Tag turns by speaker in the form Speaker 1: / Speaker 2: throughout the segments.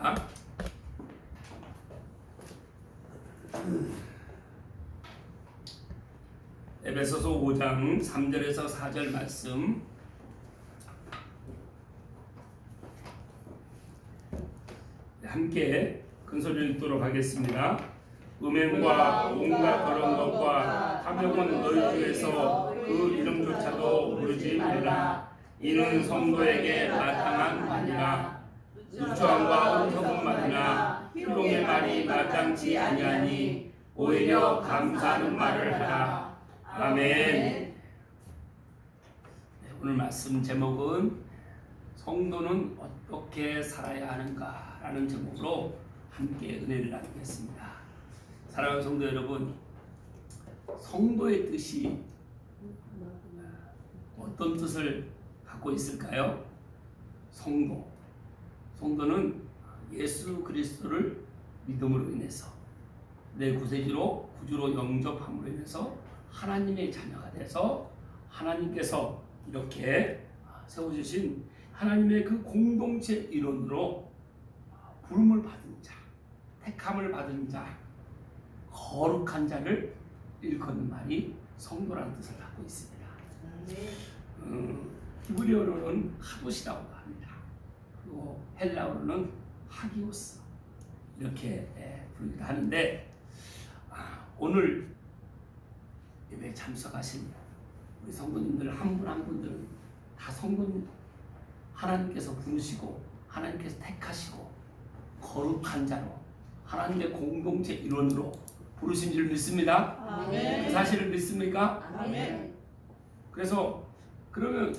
Speaker 1: 하겠습니다. 에베소서 5장 3절에서 4절 말씀 함께 큰소리로 읽도록 하겠습니다. 음행과 온갖 더러운 것과 탐욕은 너희 중에서 그 이름조차도 모르지 말라. 이는 성도에게 마땅한 말이라. 누추함과 어리석은 말이나 희롱의 말이 마땅치 아니하니 오히려 감사하는 말을 하라. 아멘. 네, 오늘 말씀 제목은 성도는 어떻게 살아야 하는가라는 제목으로 함께 은혜를 나누겠습니다. 사랑하는 성도 여러분, 성도의 뜻이 어떤 뜻을 갖고 있을까요? 성도는 예수 그리스도를 믿음으로 인해서 내 구주로 영접함으로 인해서 하나님의 자녀가 돼서 하나님께서 이렇게 세워주신 하나님의 그 공동체 일원으로 부름을 받은 자, 택함을 받은 자, 거룩한 자를 일컫는 말이 성도라는 뜻을 갖고 있습니다. 히브리어로는 하도시라고 합니다. 그리고 헬라어로는 하기오스 이렇게 부르기도 하는데, 오늘 예배에 참석하신 우리 성도님들 한 분 한 분들은 다 성도님, 하나님께서 부르시고 하나님께서 택하시고 거룩한 자로 하나님의 공동체 일원으로 부르신 줄 믿습니다. 아멘. 그 사실을 믿습니까? 아멘. 그래서 그러면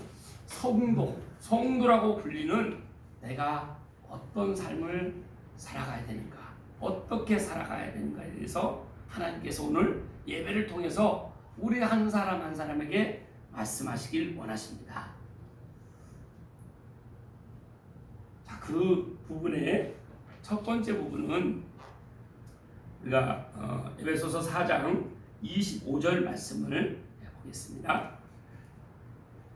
Speaker 1: 성도라고 불리는 내가 어떤 삶을 살아가야 되는가, 어떻게 살아가야 되는가에 대해서 하나님께서 오늘 예배를 통해서 우리 한 사람 한 사람에게 말씀하시길 원하십니다. 자, 그 부분의 첫 번째 부분은 우리가 에베소서 4장 25절 말씀을 보겠습니다.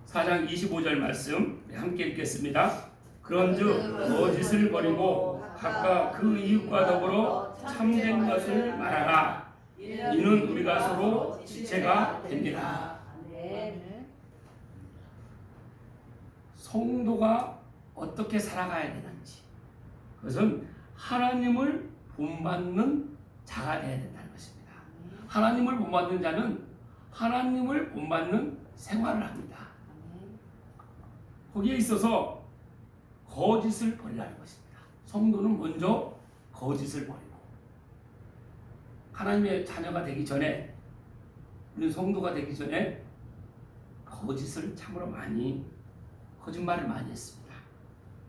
Speaker 1: 4장 25절 말씀 함께 읽겠습니다. 그런즉 거짓을 버리고 각각 그 이웃과 더불어 참된 것을 말하라. 이는 우리가 서로 지체가 됩니다. 성도가 어떻게 살아가야 되는지, 그것은 하나님을 본받는 자가 되어야 된다는 것입니다. 하나님을 본받는 자는 하나님을 본받는 생활을 합니다. 거기에 있어서 거짓을 버리라는 것입니다. 성도는 먼저 거짓을 버리고, 하나님의 자녀가 되기 전에, 우리 성도가 되기 전에 거짓을 참으로 거짓말을 많이 했습니다.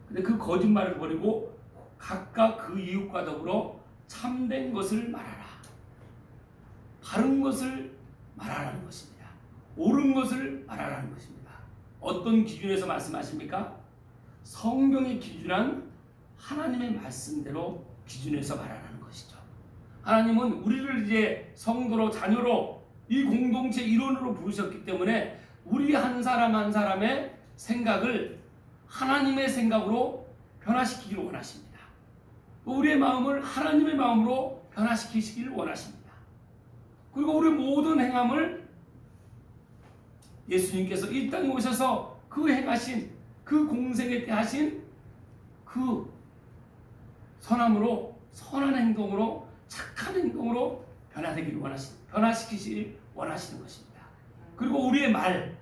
Speaker 1: 근데 그 거짓말을 버리고 각각 그 이웃과 더불어 참된 것을 말하라. 바른 것을 말하라는 것입니다. 옳은 것을 말하라는 것입니다. 어떤 기준에서 말씀하십니까? 성경의 기준한 하나님의 말씀대로 기준해서 말하라는 것이죠. 하나님은 우리를 이제 성도로, 자녀로, 이 공동체 일원으로 부르셨기 때문에 우리 한 사람 한 사람의 생각을 하나님의 생각으로 변화시키기를 원하십니다. 우리의 마음을 하나님의 마음으로 변화시키시기를 원하십니다. 그리고 우리 모든 행함을 예수님께서 이 땅에 오셔서 그 행하신, 그 공생에 때 하신 그 선함으로, 선한 행동으로, 착한 행동으로 변화시키시길 원하시는 것입니다. 그리고 우리의 말도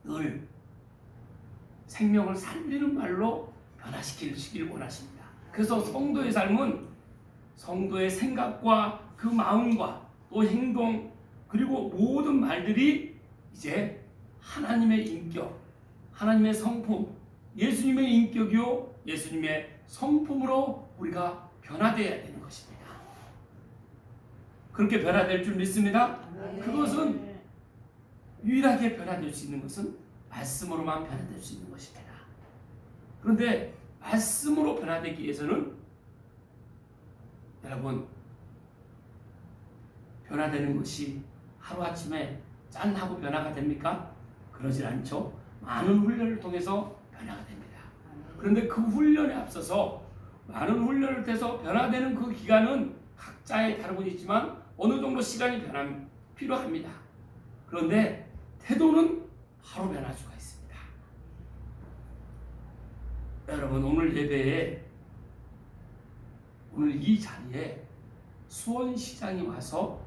Speaker 1: 늘 생명을 살리는 말로 변화시키시길 원하십니다. 그래서 성도의 삶은 성도의 생각과 그 마음과 또 행동, 그리고 모든 말들이 이제 하나님의 인격, 하나님의 성품, 예수님의 인격이요 예수님의 성품으로 우리가 변화되어야 되는 것입니다. 그렇게 변화될 줄 믿습니다. 그것은 유일하게 변화될 수 있는 것은 말씀으로만 변화될 수 있는 것입니다. 그런데 말씀으로 변화되기 위해서는 여러분, 변화되는 것이 하루아침에 짠 하고 변화가 됩니까? 그러질 않죠. 많은 훈련을 통해서 변화가 됩니다. 그런데 그 훈련에 앞서서 많은 훈련을 통해서 변화되는 그 기간은 각자의 다름은 있지만 어느 정도 시간이 필요합니다. 그런데 태도는 바로 변할 수가 있습니다. 여러분, 오늘 예배에, 오늘 이 자리에 수원시장이 와서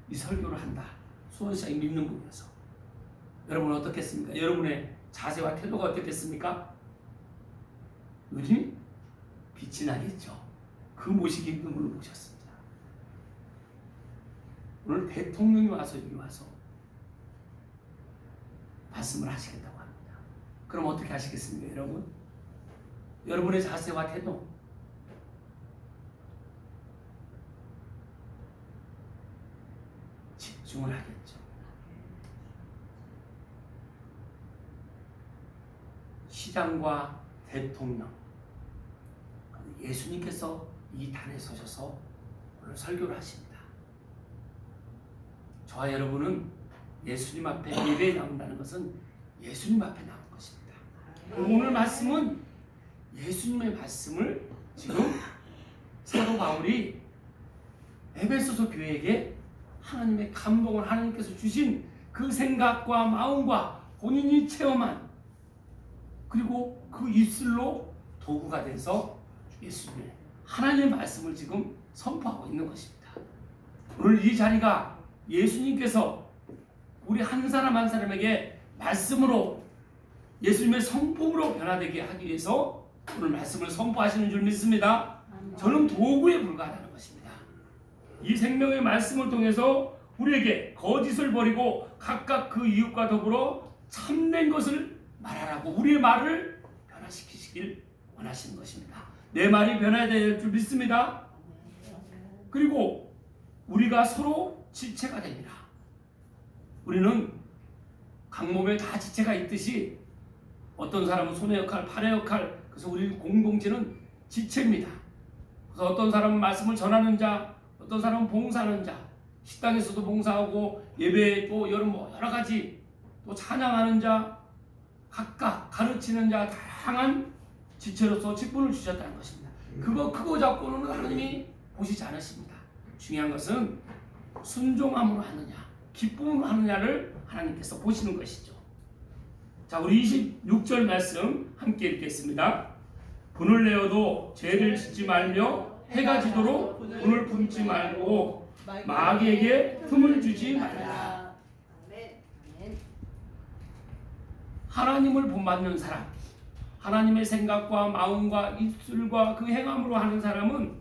Speaker 1: 이 설교를 한다. 수원시장이 믿는 분이어서. 여러분 어떻겠습니까? 여러분의 자세와 태도가 어떻겠습니까? 눈이 빛이 나겠죠. 그 모시기 힘든 분을 모셨습니다. 오늘 대통령이 와서 여기 와서 말씀을 하시겠다고 합니다. 그럼 어떻게 하시겠습니까, 여러분? 여러분의 자세와 태도, 집중을 하겠죠. 시장과 대통령, 예수님께서 이 단에 서셔서 오늘 설교를 하십니다. 저와 여러분은 예수님 앞에 예배에 나온다는 것은 예수님 앞에 나온 것입니다. 오늘 말씀은 예수님의 말씀을 지금 사도 바울이 에베소서 교회에게 하나님의 감동을, 하나님께서 주신 그 생각과 마음과 본인이 체험한, 그리고 그 입술로 도구가 돼서 예수님의 하나님의 말씀을 지금 선포하고 있는 것입니다. 오늘 이 자리가 예수님께서 우리 한 사람 한 사람에게 말씀으로, 예수님의 성품으로 변화되게 하기 위해서 오늘 말씀을 선포하시는 줄 믿습니다. 저는 도구에 불과하다는 것입니다. 이 생명의 말씀을 통해서 우리에게 거짓을 버리고 각각 그 이웃과 더불어 참된 것을 말하라고 우리의 말을 변화시키시길 원하시는 것입니다. 내 말이 변화해야 될 줄 믿습니다. 그리고 우리가 서로 지체가 됩니다. 우리는 각 몸에 다 지체가 있듯이 어떤 사람은 손의 역할, 팔의 역할, 그래서 우리 공동체는 지체입니다. 그래서 어떤 사람은 말씀을 전하는 자, 어떤 사람은 봉사하는 자, 식당에서도 봉사하고 예배에 또 여러 가지 또 찬양하는 자, 각각 가르치는 자, 다양한 지체로서 직분을 주셨다는 것입니다. 그거 크고 작고는 하나님이 보시지 않으십니다. 중요한 것은 순종함으로 하느냐, 기쁨으로 하느냐를 하나님께서 보시는 것이죠. 자, 우리 26절 말씀 함께 읽겠습니다. 분을 내어도 죄를 짓지 말며 해가 지도록 분을 품지 말고 마귀에게 틈을 주지 말라. 하나님을 본받는 사람, 하나님의 생각과 마음과 입술과 그 행함으로 하는 사람은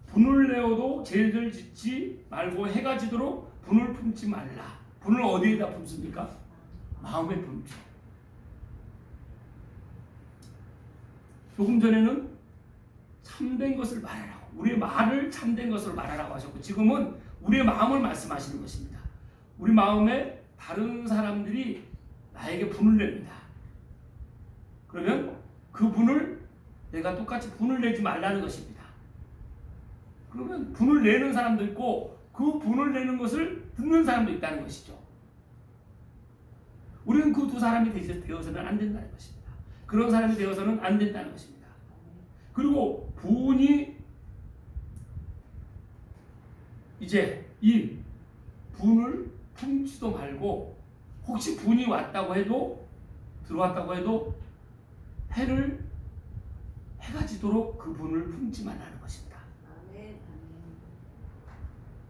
Speaker 1: 분을 내어도 죄를 짓지 말고 해가 지도록 분을 품지 말라. 분을 어디에다 품습니까? 마음에 품죠. 조금 전에는 참된 것을 말하라고, 우리의 말을 참된 것을 말하라고 하셨고, 지금은 우리의 마음을 말씀하시는 것입니다. 우리 마음에 다른 사람들이 나에게 분을 냅니다. 그러면 그 분을 내가 똑같이 분을 내지 말라는 것입니다. 그러면 분을 내는 사람도 있고 그 분을 내는 것을 듣는 사람도 있다는 것이죠. 우리는 그 두 사람이 되어서는 안 된다는 것입니다. 그런 사람이 되어서는 안 된다는 것입니다. 그리고 분이 이제 이 분을 품지도 말고, 혹시 분이 왔다고 해도, 들어왔다고 해도 해가 지도록 그 분을 품지 말라는 것입니다.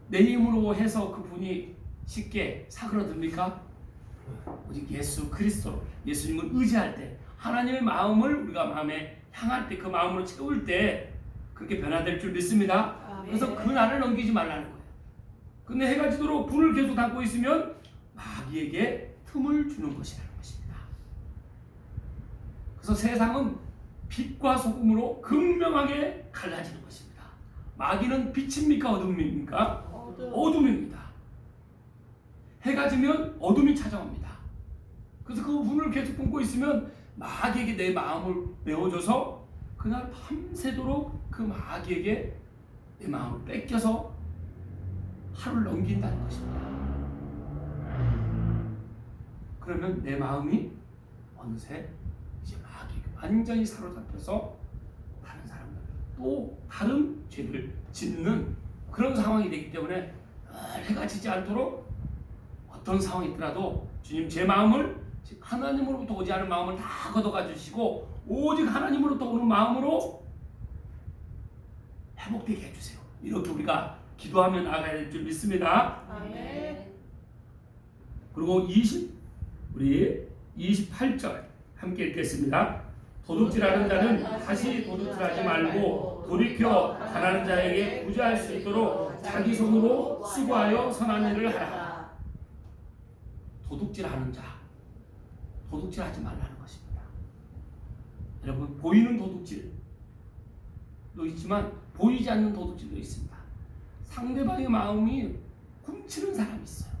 Speaker 1: 내 힘으로 해서 그 분이 쉽게 사그러듭니까? 오직 예수 그리스도, 예수님을 의지할 때, 하나님의 마음을 우리가 마음에 향할 때, 그 마음으로 채울 때 그렇게 변화될 줄 믿습니다. 그래서 그 날을 넘기지 말라는 거예요. 근데 해가 지도록 불을 계속 닫고 있으면 마귀에게 틈을 주는 것이라는 것입니다. 그래서 세상은 빛과 소금으로 극명하게 갈라지는 것입니다. 마귀는 빛입니까, 어둠입니까? 어둠입니다. 해가 지면 어둠이 찾아옵니다. 그래서 그 분을 계속 품고 있으면 마귀에게 내 마음을 메워줘서 그날 밤새도록 그 마귀에게 내 마음을 뺏겨서 하루를 넘긴다는 것입니다. 그러면 내 마음이 어느새 이제 완전히 사로잡혀서 다른 사람들 또 다른 죄를 짓는 그런 상황이 되기 때문에 해가 지지 않도록 어떤 상황이 있더라도 주님 제 마음을 하나님으로부터 오지 않은 마음을 다 걷어가 주시고 오직 하나님으로부터 오는 마음으로 회복되게 해주세요. 이렇게 우리가 기도하며 나아가야 될 줄 믿습니다.
Speaker 2: 아멘.
Speaker 1: 그리고 우리 28절 함께 읽겠습니다. 도둑질하는 자는 다시 도둑질하지 말고 돌이켜 가난한 자에게 구제할 수 있도록 자기 손으로 수고하여 선한 일을 하라. 도둑질하는 자, 도둑질하지 말라는 것입니다. 여러분, 보이는 도둑질도 있지만 보이지 않는 도둑질도 있습니다. 상대방의 마음이 훔치는 사람이 있어요.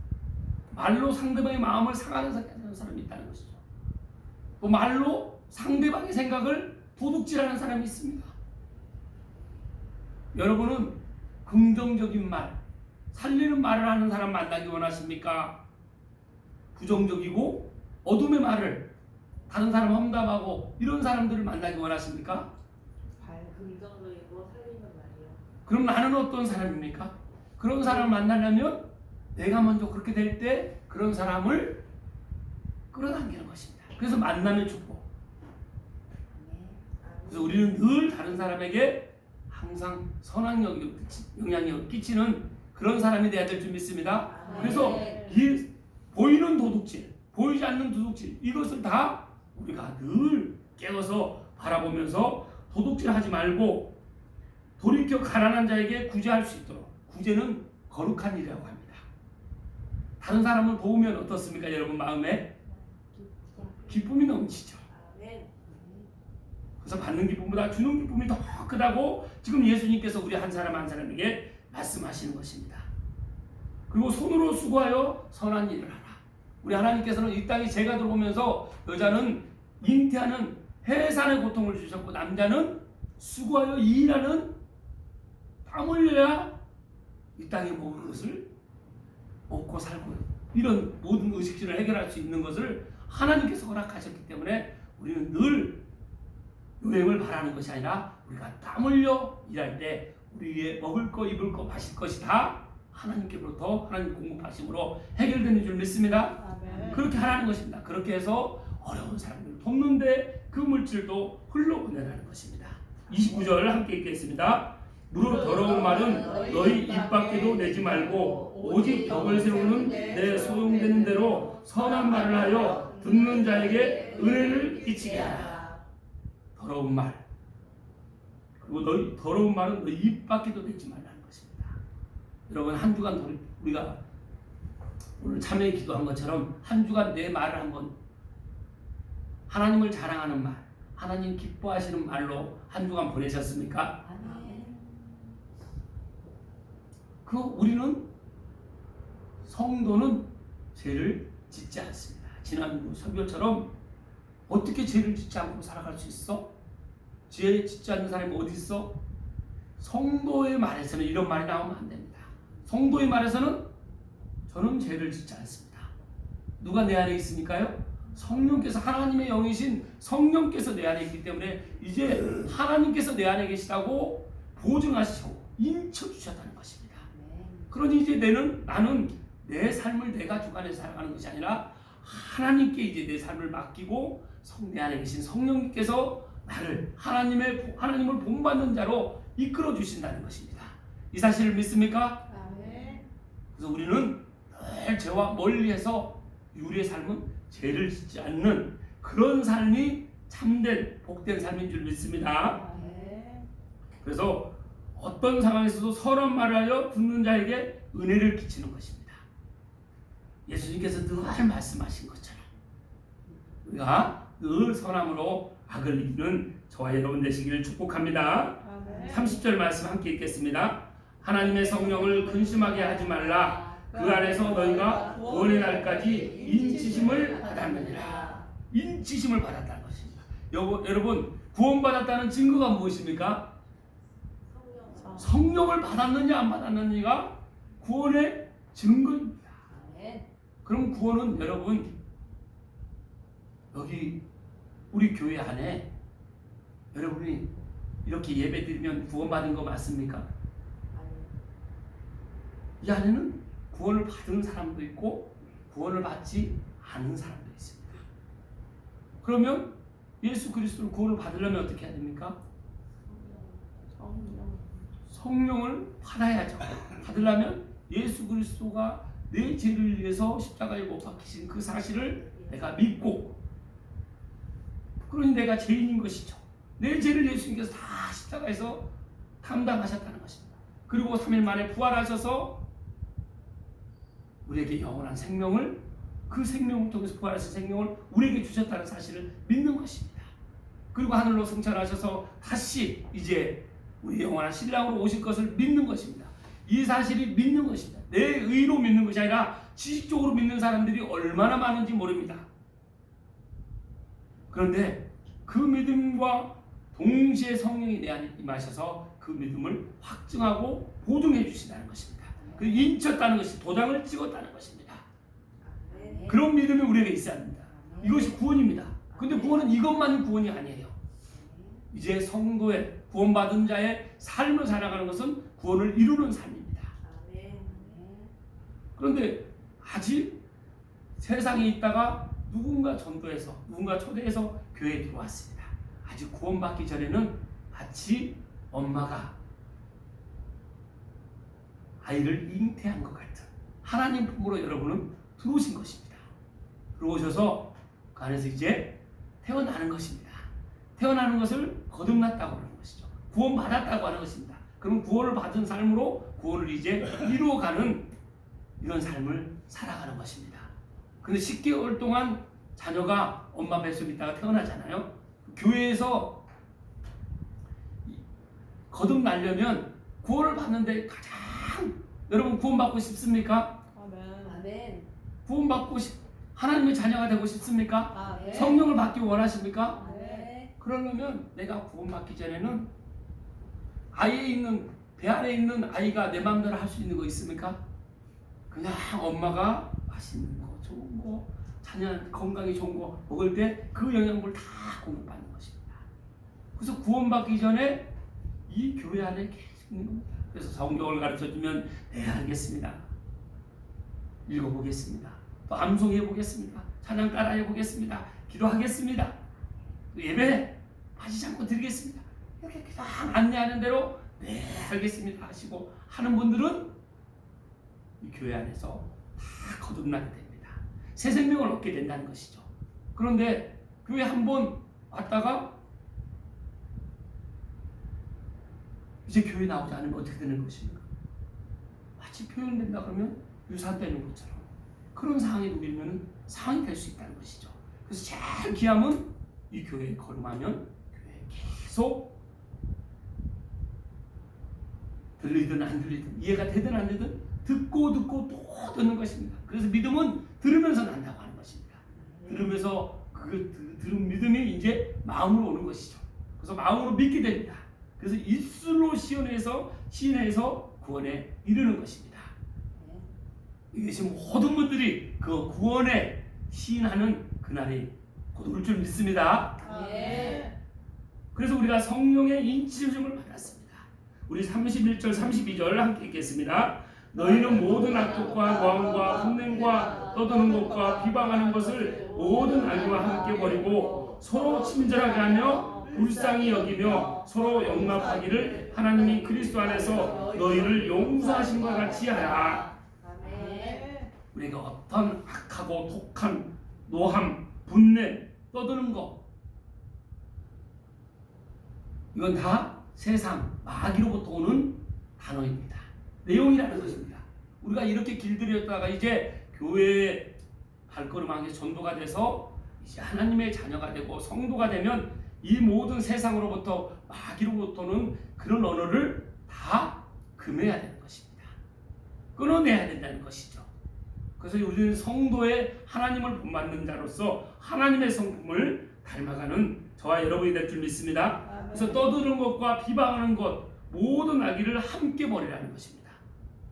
Speaker 1: 말로 상대방의 마음을 상하는 사람이 있다는 것이죠. 또 말로 상대방의 생각을 도둑질하는 사람이 있습니다. 여러분은 긍정적인 말, 살리는 말을 하는 사람 만나기 원하십니까? 부정적이고 어둠의 말을 다른 사람 험담하고 이런 사람들을 만나기 원하십니까?
Speaker 2: 긍정적이고 살리는 말이요.
Speaker 1: 그럼 나는 어떤 사람입니까? 그런 사람을 만나려면 내가 먼저 그렇게 될 때 그런 사람을 끌어당기는 것입니다. 그래서 만남의 축복. 그래서 우리는 늘 다른 사람에게 항상 선한 영향력을 끼치는 그런 사람이 되어야 될 줄 믿습니다. 그래서 이 보이는 도둑질, 보이지 않는 도둑질, 이것을 다 우리가 늘 깨워서 바라보면서 도둑질하지 말고 돌이켜 가난한 자에게 구제할 수 있도록. 구제는 거룩한 일이라고 합니다. 다른 사람을 도우면 어떻습니까? 여러분 마음에 기쁨이 넘치죠. 그래서 받는 기쁨보다 주는 기쁨이 더 크다고 지금 예수님께서 우리 한 사람 한 사람에게 말씀하시는 것입니다. 그리고 손으로 수고하여 선한 일을 하라. 우리 하나님께서는 이 땅에 죄가 들어오면서 여자는 잉태하는 해산의 고통을 주셨고 남자는 수고하여 일하는 땀 흘려야 이 땅에 먹을 것을 먹고 살고 이런 모든 의식주를 해결할 수 있는 것을 하나님께서 허락하셨기 때문에 우리는 늘 요행을 바라는 것이 아니라 우리가 땀 흘려 일할 때 우리의 먹을 거, 입을 거, 마실 것이 다 하나님께로부터 하나님 공급하심으로 해결되는 줄 믿습니다.
Speaker 2: 아멘.
Speaker 1: 그렇게 하라는 것입니다. 그렇게 해서 어려운 사람들을 돕는데 그 물질도 흘러보내라는 것입니다. 29절 함께 읽겠습니다. 무릇 더러운 말은 너희 입 밖에도 내지 말고 오직 덕을 세우는 내 소용되는 대로 선한 말을 하여 듣는 자에게 은혜를 끼치게 하라. 더러운 말, 그리고 너희 더러운 말은 너희 입 밖에도 내지 말라는 것입니다. 여러분 한 주간 우리가 오늘 참여에 기도한 것처럼 한 주간 내 말을 한번 하나님을 자랑하는 말, 하나님 기뻐하시는 말로 한 주간 보내셨습니까? 우리는 성도는 죄를 짓지 않습니다. 지난주 설교처럼 어떻게 죄를 짓지 않고 살아갈 수 있어? 죄 짓지 않는 사람이 어디 있어? 성도의 말에서는 이런 말이 나오면 안 됩니다. 성도의 말에서는 저는 죄를 짓지 않습니다. 누가 내 안에 있으니까요? 성령께서, 하나님의 영이신 성령께서 내 안에 있기 때문에 이제 하나님께서 내 안에 계시다고 보증하시고 인쳐주셨다는 것입니다. 그러니 이제 나는 내 삶을 내가 주관해서 살아가는 것이 아니라 하나님께 이제 내 삶을 맡기고 내 안에 계신 성령님께서 나를 하나님을 본받는 자로 이끌어 주신다는 것입니다. 이 사실을 믿습니까? 그래서 우리는 늘 죄와 멀리해서 우리의 삶은 죄를 짓지 않는 그런 삶이 참된 복된 삶인 줄 믿습니다. 그래서 어떤 상황에서도 선한 말을 하여 듣는 자에게 은혜를 끼치는 것입니다. 예수님께서 늘 말씀하신 것처럼 우리가 늘 선함으로 악을 이기는 저와 여러분 되시기를 축복합니다. 30절 말씀 함께 읽겠습니다. 하나님의 성령을 근심하게 하지 말라. 그 안에서 너희가 구원의 날까지 인치심을 받았느니라. 인치심을 받았다는 것입니다. 여러분 구원받았다는 증거가 무엇입니까? 성령을 받았느냐 안 받았느냐가 구원의 증거입니다. 그럼 구원은 여러분 여기 우리 교회 안에 여러분이 이렇게 예배 드리면 구원받은 거 맞습니까?
Speaker 2: 아니요.
Speaker 1: 이 안에는 구원을 받은 사람도 있고 구원을 받지 않은 사람도 있습니다. 그러면 예수 그리스도를 구원을 받으려면 어떻게 해야 됩니까? 성령을 받아야죠. 받으려면 예수 그리스도가 내 죄를 위해서 십자가에 못 박히신 그 사실을 내가 믿고, 그러니 내가 죄인인 것이죠. 내 죄를 예수님께서 다 십자가에서 감당하셨다는 것입니다. 그리고 3일 만에 부활하셔서 우리에게 영원한 생명을, 그 생명을 통해서 부활하신 생명을 우리에게 주셨다는 사실을 믿는 것입니다. 그리고 하늘로 승천하셔서 다시 이제 우리 영원한 신랑으로 오실 것을 믿는 것입니다. 이 사실이 믿는 것입니다. 내 의로 믿는 것이 아니라 지식적으로 믿는 사람들이 얼마나 많은지 모릅니다. 그런데 그 믿음과 동시에 성령이 내 안에 임하셔서 그 믿음을 확증하고 보증해 주신다는 것입니다. 그 인쳤다는 것이 도장을 찍었다는 것입니다. 그런 믿음이 우리에게 있어야 합니다. 이것이 구원입니다. 근데 구원은 이것만이 구원이 아니에요. 이제 성도의 구원받은 자의 삶을 살아가는 것은 구원을 이루는 삶입니다. 그런데 아직 세상에 있다가 누군가 전도해서, 누군가 초대해서 교회에 들어왔습니다. 아직 구원받기 전에는 마치 엄마가 아이를 잉태한 것 같은 하나님 품으로 여러분은 들어오신 것입니다. 들어오셔서 그 안에서 이제 태어나는 것입니다. 태어나는 것을 거듭났다고 하는 것이죠. 구원받았다고 하는 것입니다. 그럼 구원을 받은 삶으로 구원을 이제 이루어가는 이런 삶을 살아가는 것입니다. 근데 10개월 동안 자녀가 엄마 뱃속에 있다가 태어나잖아요. 교회에서 거듭나려면 구원을 받는데 가장 여러분 구원받고 싶습니까?
Speaker 2: 아멘.
Speaker 1: 구원받고 하나님의 자녀가 되고 싶습니까?
Speaker 2: 아멘.
Speaker 1: 성령을 받기 원하십니까?
Speaker 2: 아멘.
Speaker 1: 그러려면 내가 구원받기 전에는 배 안에 있는 아이가 내 마음대로 할 수 있는 거 있습니까? 그냥 엄마가 맛있는 거, 좋은 거, 자녀한테 건강이 좋은 거 먹을 때 그 영양분을 다 공급받는 것입니다. 그래서 구원받기 전에 이 교회 안에 계속 있는 겁니다. 그래서 성경을 가르쳐주면 네 알겠습니다. 읽어보겠습니다. 또 암송해보겠습니다. 찬양 따라해보겠습니다. 기도하겠습니다. 예배 빠지지 않고 드리겠습니다. 이렇게 그냥 안내하는 대로 네 알겠습니다 하시고 하는 분들은 이 교회 안에서 다 거듭나게 됩니다. 새 생명을 얻게 된다는 것이죠. 그런데 교회 한번 왔다가 이제 교회 나오지 않으면 어떻게 되는 것입니까? 마치 표현된다 그러면 유산되는 것처럼 그런 상황에 놓이면 상황이 될 수 있다는 것이죠. 그래서 제일 귀함은 이 교회에 거듭하면 교회에 계속 들리든 안 들리든 이해가 되든 안 되든 듣고 또 듣는 것입니다. 그래서 믿음은 들으면서 난다고 하는 것입니다. 들으면서 그 들은 믿음이 이제 마음으로 오는 것이죠. 그래서 마음으로 믿게 됩니다. 그래서 입술로 시인해서 구원에 이르는 것입니다. 이것이 모든 분들이 그 구원에 시인하는 그날이 곧 올 줄 믿습니다. 그래서 우리가 성령의 인치심을 받았습니다. 우리 31절 32절 함께 읽겠습니다. 너희는 모든 악독과 모함과 흉내과 떠드는 것과 비방하는 것을 모든 악의와 함께 버리고 서로 친절하게 하며 불쌍히 여기며 서로 용납하기를 하나님이 그리스도 안에서 너희를 용서하신 것 같이 하라. 우리가 어떤 악하고 독한 노함, 분내, 떠드는 것 이건 다 세상 마귀로부터 오는 단어입니다. 내용이라는 것입니다. 우리가 이렇게 길들였다가 이제 교회에 발걸음하게 전도가 돼서 이제 하나님의 자녀가 되고 성도가 되면 이 모든 세상으로부터 마귀로부터는 그런 언어를 다 금해야 되는 것입니다. 끊어내야 된다는 것이죠. 그래서 우리는 성도의 하나님을 본받는 자로서 하나님의 성품을 닮아가는 저와 여러분이 될 줄 믿습니다. 그래서 떠드는 것과 비방하는 것 모든 악의를 함께 버리라는 것입니다.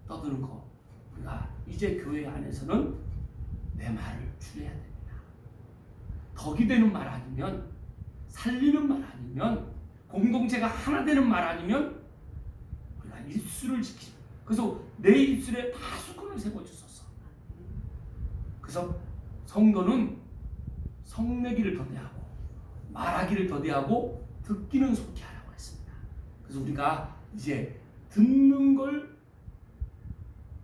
Speaker 1: 떠드는 것 우리가 이제 교회 안에서는 내 말을 줄여야 됩니다. 덕이 되는 말 아니면 살리는 말 아니면 공동체가 하나 되는 말 아니면 우리가 입술을 지키죠. 그래서 내 입술에 파수꾼을 세워주소서. 그래서 성도는 성내기를 더디하고 말하기를 더디하고 듣기는 속히 하라고 했습니다. 그래서 우리가 이제 듣는 걸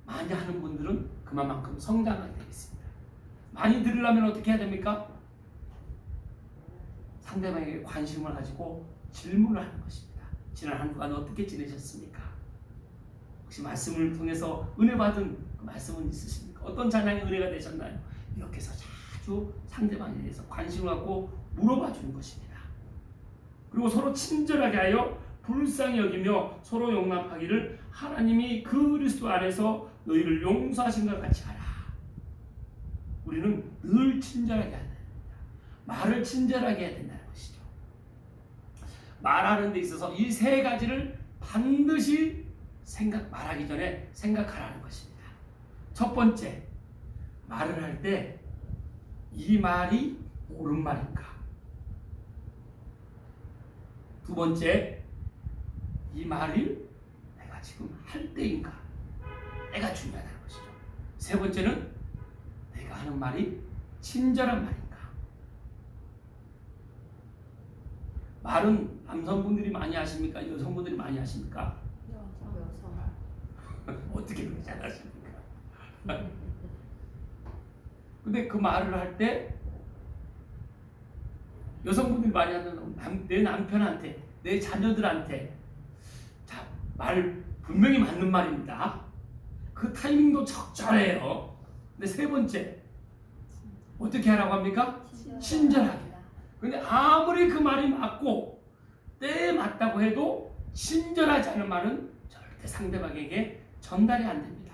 Speaker 1: 많이 하는 분들은 그만큼 성장하게 되겠습니다. 많이 들으려면 어떻게 해야 됩니까? 상대방에게 관심을 가지고 질문을 하는 것입니다. 지난 한 주간 어떻게 지내셨습니까? 혹시 말씀을 통해서 은혜 받은 그 말씀은 있으십니까? 어떤 찬양이 은혜가 되셨나요? 이렇게 해서 자주 상대방에 대해서 관심을 갖고 물어봐 주는 것입니다. 그리고 서로 친절하게 하여 불쌍히 여기며 서로 용납하기를 하나님이 그리스도 안에서 너희를 용서하신 것 같이 하라. 우리는 늘 친절하게 해야 됩니다. 말을 친절하게 해야 된다는 것이죠. 말하는 데 있어서 이 세 가지를 반드시 말하기 전에 생각하라는 것입니다. 첫 번째, 말을 할 때 이 말이 옳은 말인가? 두 번째, 이 말을 내가 지금 할 때인가? 내가 중요하다는 것이죠. 세 번째는 내가 하는 말이 친절한 말인가? 말은 남성분들이 많이 하십니까? 여성분들이 많이 하십니까? 어떻게 그렇게 잘하십니까? 근데 그 말을 할 때 여성분들이 많이 하는 내 남편한테, 내 자녀들한테 자, 말 분명히 맞는 말입니다. 그 타이밍도 적절해요. 근데 세 번째 어떻게 하라고 합니까? 친절하게. 근데 아무리 그 말이 맞고 때에 맞다고 해도 친절하지 않은 말은 절대 상대방에게 전달이 안 됩니다.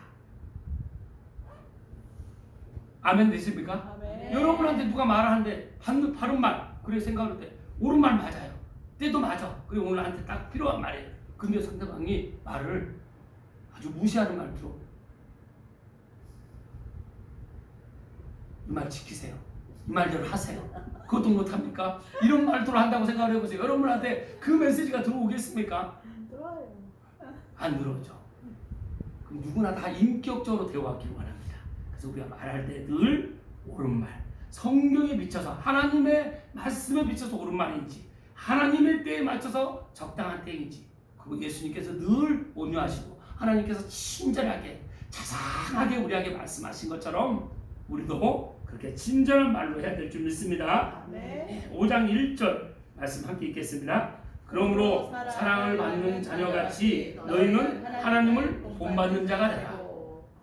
Speaker 1: 아멘 되십니까?
Speaker 2: 아멘.
Speaker 1: 여러분한테 누가 말을 하는데 바른 말 그래 생각할 때 옳은 말 맞아요. 때도 맞아. 그리고 오늘 한테 딱 필요한 말이에요. 근데 상대방이 말을 아주 무시하는 말로 이 말 지키세요. 이 말대로 하세요. 그것도 못합니까? 이런 말들을 한다고 생각을 해보세요. 여러분한테 그 메시지가 들어오겠습니까?
Speaker 2: 들어와요.
Speaker 1: 안 들어오죠. 그럼 누구나 다 인격적으로 대화하기를 원합니다. 그래서 우리가 말할 때 늘 옳은 말, 성경에 비춰서 하나님의 말씀에 비춰서 옳은 말인지 하나님의 때에 맞춰서 적당한 때인지 그리고 예수님께서 늘 온유하시고 하나님께서 친절하게 자상하게 우리에게 말씀하신 것처럼 우리도 그렇게 친절한 말로 해야 될 줄 믿습니다.
Speaker 2: 아멘.
Speaker 1: 5장 1절 말씀 함께 읽겠습니다. 그러므로 사랑을 받는 자녀같이 너희는 하나님을 본받는 자가 되라.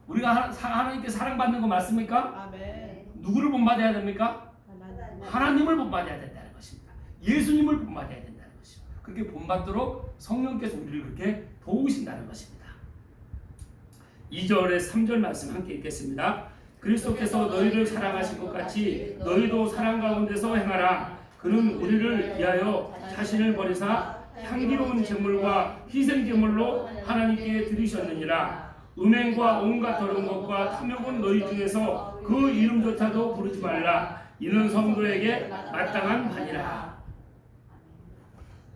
Speaker 1: 우리가 하나님께 사랑받는 거 맞습니까?
Speaker 2: 아멘.
Speaker 1: 누구를 본받아야 됩니까?
Speaker 2: 하나님.
Speaker 1: 하나님을 본받아야 된다는 것입니다. 예수님을 본받아야 된다는 것이죠. 그렇게 본받도록 성령께서 우리를 그렇게 도우신다는 것입니다. 2절에 3절 말씀 함께 읽겠습니다. 그리스도께서 너희를 사랑하신 것 같이 너희도 사랑 가운데서 행하라. 그는 우리를 위하여 자신을 버리사 향기로운 제물과 희생 제물로 하나님께 드리셨느니라. 음행과 온갖 더러운 것과 탐욕은 너희 중에서 그 이름조차도 부르지 말라. 이는 성도에게 마땅한 바니라.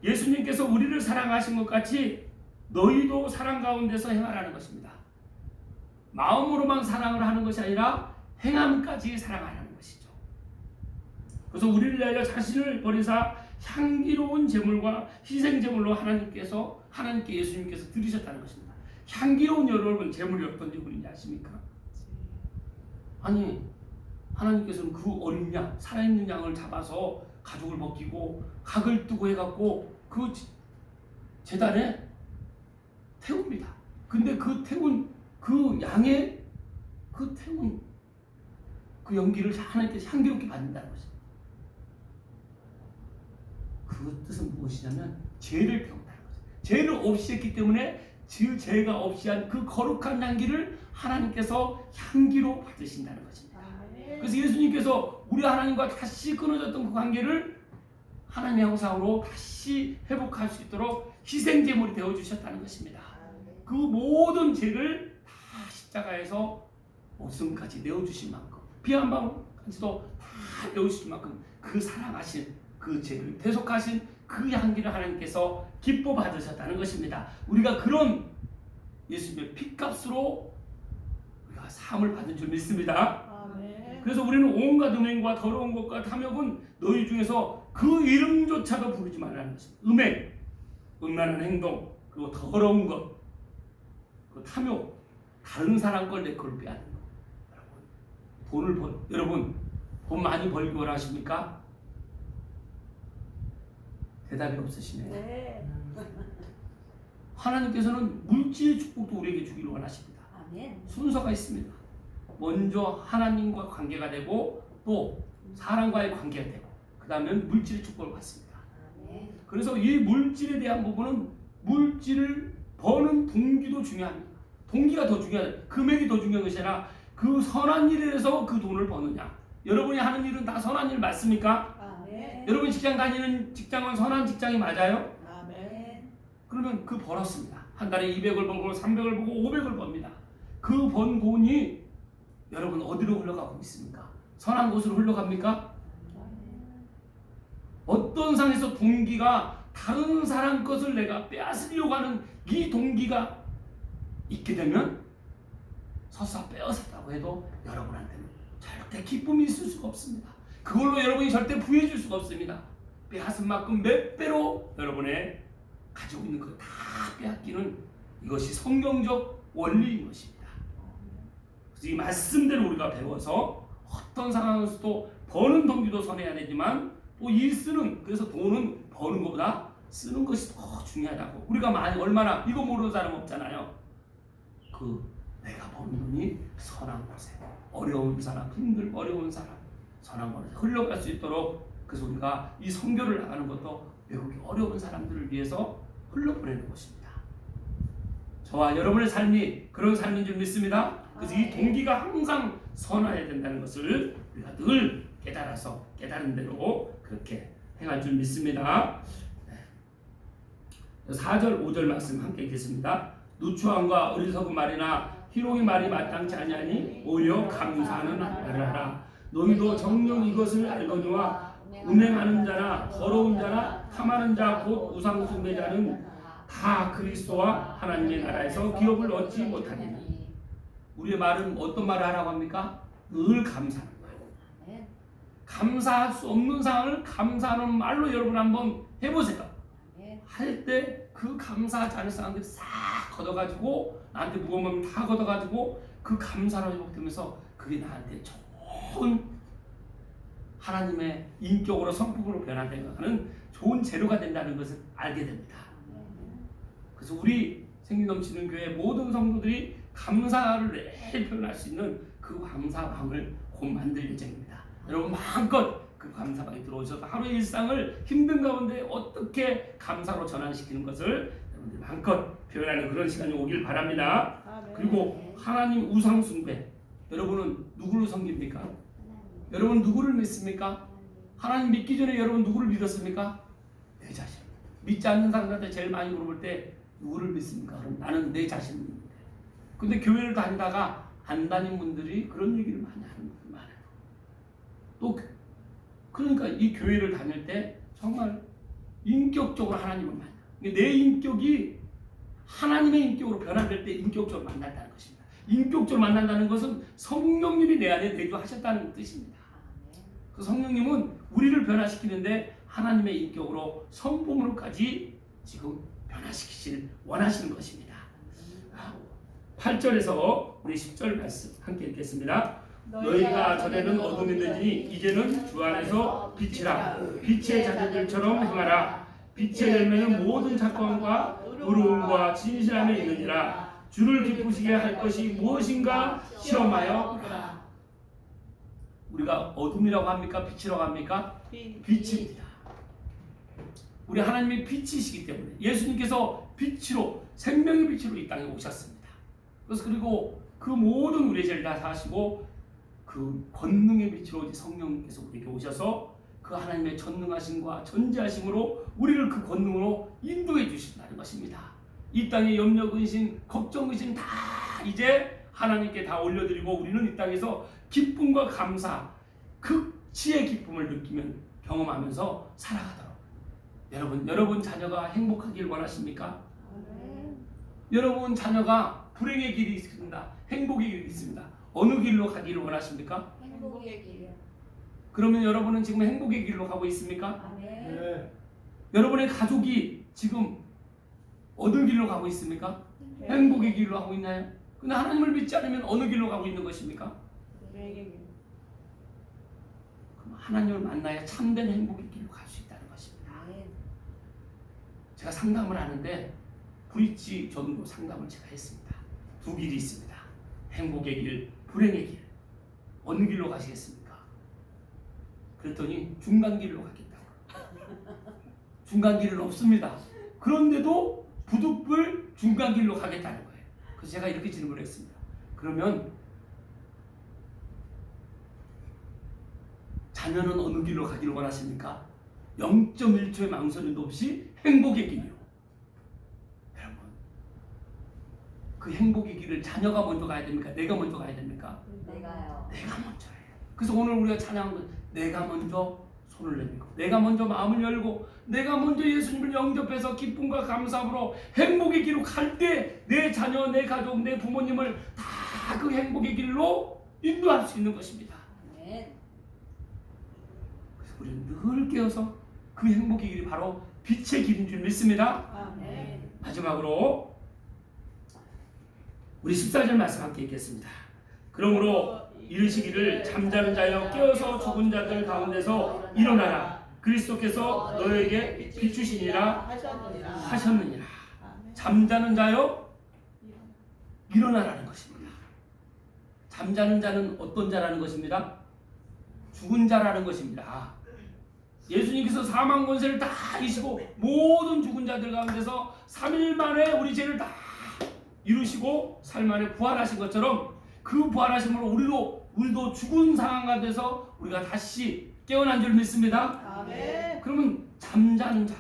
Speaker 1: 예수님께서 우리를 사랑하신 것 같이 너희도 사랑 가운데서 행하라는 것입니다. 마음으로만 사랑을 하는 것이 아니라 행함까지 사랑하라는 것이죠. 그래서 우리를 위하여 자신을 버리사 향기로운 제물과 희생 제물로 하나님께 예수님께서 드리셨다는 것입니다. 향기로운 여러분 제물이 어떤 제물인지 아십니까? 아니 하나님께서는 그 어린 양, 살아있는 양을 잡아서 가죽을 벗기고 각을 뜨고 해갖고 그 제단에 태웁니다. 근데 그 태운 그 양의 그 태운 그 연기를 하나님께서 향기롭게 받는다는 것입니다. 그 뜻은 무엇이냐면 죄를 태운다는 거죠. 죄를 없이 했기 때문에 죄가 없이 한 그 거룩한 향기를 하나님께서 향기로 받으신다는 것입니다. 그래서 예수님께서 우리 하나님과 다시 끊어졌던 그 관계를 하나님의 형상으로 다시 회복할 수 있도록 희생제물이 되어주셨다는 것입니다. 그 모든 죄를 다 십자가에서 목숨까지 내어주신 만큼 피 한 방울까지도 다 내어주신 만큼 그 사랑하신 그 죄를 대속하신 그 향기를 하나님께서 기뻐 받으셨다는 것입니다. 우리가 그런 예수님의 피값으로 우리가 사함을 받은 줄 믿습니다.
Speaker 2: 아멘.
Speaker 1: 그래서 우리는 온갖 음행과 더러운 것과 탐욕은 너희 중에서 그 이름조차도 부르지 말라는 것입니다. 음행, 음란한 행동, 그리고 더러운 것, 그 탐욕, 다른 사람 걸 내 걸 빼앗는 것. 여러분 돈 많이 벌기 원하십니까? 대답이 없으시네요.
Speaker 2: 네.
Speaker 1: 하나님께서는 물질의 축복도 우리에게 주기를 원하십니다.
Speaker 2: 아멘.
Speaker 1: 순서가 있습니다. 먼저 하나님과 관계가 되고 또 사람과의 관계가 되고 그 다음에 물질의 축복을 받습니다.
Speaker 2: 아멘.
Speaker 1: 그래서 이 물질에 대한 부분은 물질을 버는 동기도 중요합니다. 동기가 더 중요하다. 금액이 더 중요한 것이 아니라 그 선한 일을 해서 그 돈을 버느냐. 여러분이 하는 일은 다 선한 일 맞습니까?
Speaker 2: 아멘.
Speaker 1: 여러분이 직장 다니는 직장은 선한 직장이 맞아요?
Speaker 2: 아멘.
Speaker 1: 그러면 그 벌었습니다. 한 달에 200을 벌고 300을 벌고 500을 법니다. 그 번 돈이 여러분 어디로 흘러가고 있습니까? 선한 곳으로 흘러갑니까? 어떤 상에서 동기가 다른 사람 것을 내가 빼앗으려고 하는 이 동기가 있게 되면 설사 빼앗았다고 해도 여러분한테는 절대 기쁨이 있을 수가 없습니다. 그걸로 여러분이 절대 부해줄 수가 없습니다. 빼앗은 만큼 몇 배로 여러분의 가지고 있는 거 다 빼앗기는 이것이 성경적 원리인 것입니다. 그래서 이 말씀대로 우리가 배워서 어떤 상황에서도 버는 동기도 선해야 되지만 또 이 쓰는, 그래서 돈은 버는 것보다 쓰는 것이 더 중요하다고. 우리가 얼마나 이거 모르는 사람 없잖아요. 내가 버는 돈이 선한 곳에 어려운 사람, 어려운 사람 선한 곳에 흘러갈 수 있도록, 그래서 우리가 이 선교를 나가는 것도 외국의 어려운 사람들을 위해서 흘러보내는 것입니다. 저와 여러분의 삶이 그런 삶인 줄 믿습니다. 그래서 이 동기가 항상 선해야 된다는 것을 우리가 늘 깨달아서 깨달은 대로 그렇게 행할 줄 믿습니다. 4절 5절 말씀 함께 읽겠습니다. 누추함과 어리석은 말이나 희롱의 말이 마땅치 아니하니 오히려 감사하는 말을 하라. 너희도 정녕 이것을 알거니와 음행하는 자나 더러운 자나 탐하는 자 곧 우상 숭배자는 다 그리스도와 하나님의 나라에서 기업을 얻지 못하리니. 우리의 말은 어떤 말을 하라고 합니까? 늘 감사하는 거예요. 감사할 수 없는 상황을 감사하는 말로 여러분 한번 해보세요. 할 때 그 감사하지 않은 사람들이 싹 걷어가지고 나한테 무거운 마음 다 걷어가지고 그 감사로 회복되면서 그게 나한테 좋은 하나님의 인격으로 성품으로 변화되는 좋은 재료가 된다는 것을 알게 됩니다. 그래서 우리 생기 넘치는 교회 모든 성도들이 감사를 매일 표현할 수 있는 그 감사방을 곧 만들 예정입니다. 여러분 마음껏 그 감사방에 들어오셔서 하루의 일상을 힘든 가운데 어떻게 감사로 전환시키는 것을 여러분들 마음껏 표현하는 그런 시간이 오길 바랍니다.
Speaker 2: 아멘.
Speaker 1: 그리고 하나님 우상 숭배, 여러분은 누구를 섬깁니까? 여러분 누구를 믿습니까? 하나님 믿기 전에 여러분 누구를 믿었습니까? 내 자신. 믿지 않는 사람들한테 제일 많이 물어볼 때 누구를 믿습니까? 그럼 나는 내 자신을 믿는데. 근데 교회를 다니다가 안 다닌 분들이 그런 얘기를 많이 하는 분들 많아요. 또 그러니까 이 교회를 다닐 때 정말 인격적으로 하나님을 만나. 내 인격이 하나님의 인격으로 변화될 때 인격적으로 만난다는 것입니다. 인격적으로 만난다는 것은 성령님이 내 안에 내주하셨다는 뜻입니다. 그 성령님은 우리를 변화시키는데 하나님의 인격으로 성품으로까지 지금 변화시키실 원하시는 것입니다. 8절에서 우리 10절 말씀 함께 읽겠습니다. 너희가 전에는 어둠이더니 이제는 주 안에서 빛이라. 빛의 자녀들처럼 행하라. 빛의 열매는 모든 착함과 의로움과 진실함에 있느니라. 주를 기쁘시게 할 것이 무엇인가 시험하여 보라. 우리가 어둠이라고 합니까? 빛이라고 합니까? 빛입니다. 우리 하나님이 빛이시기 때문에 예수님께서 빛으로 생명의 빛으로 이 땅에 오셨습니다. 그래서 그리고 그 모든 우리의 죄를 다 사시고 그 권능의 빛으로 성령님께서 우리에게 오셔서 그 하나님의 전능하심과 전지하심으로 우리를 그 권능으로 인도해 주신다는 것입니다. 이 땅의 염려, 근심, 걱정, 근심 다 이제 하나님께 다 올려드리고 우리는 이 땅에서 기쁨과 감사, 극치의 기쁨을 느끼면 경험하면서 살아가도록 여러분 자녀가 행복하길 원하십니까?
Speaker 2: 아멘.
Speaker 1: 여러분 자녀가 불행의 길이 있습니다. 행복의 길이 있습니다. 어느 길로 가기를 원하십니까?
Speaker 2: 행복의 길이요.
Speaker 1: 그러면 여러분은 지금 행복의 길로 가고 있습니까?
Speaker 2: 아멘.
Speaker 1: 여러분의 가족이 지금 어느 길로 가고 있습니까? 행복의 길로 가고 있나요? 근데 하나님을 믿지 않으면 어느 길로 가고 있는 것입니까?
Speaker 2: 불행의 길.
Speaker 1: 그럼 하나님을 만나야 참된 행복의 길로 갈 수 있다는 것입니다.
Speaker 2: 아멘.
Speaker 1: 제가 상담을 하는데 브릿지 전도 상담을 제가 했습니다. 두 길이 있습니다. 행복의 길, 불행의 길. 어느 길로 가시겠습니까? 그랬더니 중간 길로 가겠다고. 중간 길은 없습니다. 그런데도 부득불 중간 길로 가겠다는 거예요. 그래서 제가 이렇게 질문을 했습니다. 그러면 자녀는 어느 길로 가기를 원하십니까? 0.1초의 망설임도 없이 행복의 길이요. 여러분, 그 행복의 길을 자녀가 먼저 가야 됩니까? 내가 먼저 가야 됩니까?
Speaker 2: 내가요.
Speaker 1: 내가 먼저예요. 그래서 오늘 우리가 찬양한 건 내가 먼저 손을 내밀고 내가 먼저 마음을 열고 내가 먼저 예수님을 영접해서 기쁨과 감사함으로 행복의 길로 갈 때 내 자녀, 내 가족, 내 부모님을 다 그 행복의 길로 인도할 수 있는 것입니다.
Speaker 2: 아멘.
Speaker 1: 그래서 우리는 늘 깨어서 그 행복의 길이 바로 빛의 길인 줄 믿습니다.
Speaker 2: 아멘.
Speaker 1: 마지막으로 우리 14절 말씀 함께 읽겠습니다. 그러므로 이르시기를 잠자는 자여 깨어서 죽은 자들 가운데서 일어나라. 그리스도께서 너에게 비추시니라 하셨느니라. 잠자는 자여 일어나라는 것입니다. 잠자는 자는 어떤 자라는 것입니다? 죽은 자라는 것입니다. 예수님께서 사망 권세를 다 이기시고 모든 죽은 자들 가운데서 3일 만에 우리 죄를 다 이루시고 3일 만에 부활하신 것처럼 그 부활하심으로 우리도 죽은 상황 가운데서 우리가 다시 깨어난 줄 믿습니다.
Speaker 2: 아멘.
Speaker 1: 그러면 잠자는 자,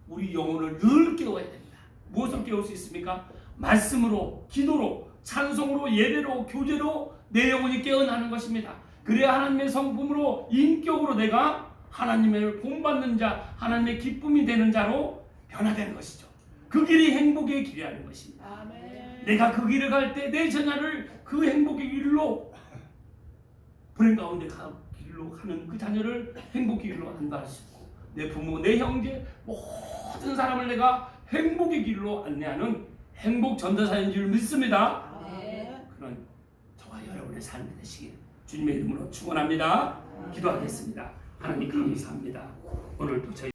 Speaker 1: 우리 영혼을 늘 깨워야 됩니다. 무엇으로 깨울 수 있습니까? 말씀으로, 기도로, 찬송으로, 예배로, 교제로 내 영혼이 깨어나는 것입니다. 그래야 하나님의 성품으로 인격으로 내가 하나님을 본받는 자, 하나님의 기쁨이 되는 자로 변화되는 것이죠. 그 길이 행복의 길이라는 것입니다.
Speaker 2: 아멘.
Speaker 1: 내가 그 길을 갈 때 내 자녀를 그 행복의 길로 불행 가운데 길로 가는 그 자녀를 행복의 길로 안내할 수 있고 내 부모, 내 형제 모든 사람을 내가 행복의 길로 안내하는 행복 전도사인 줄 믿습니다.
Speaker 2: 아멘.
Speaker 1: 그런 저와 여러분의 삶이 되시길 주님의 이름으로 축원합니다. 기도하겠습니다. 하나님 감사합니다. 오늘도 저희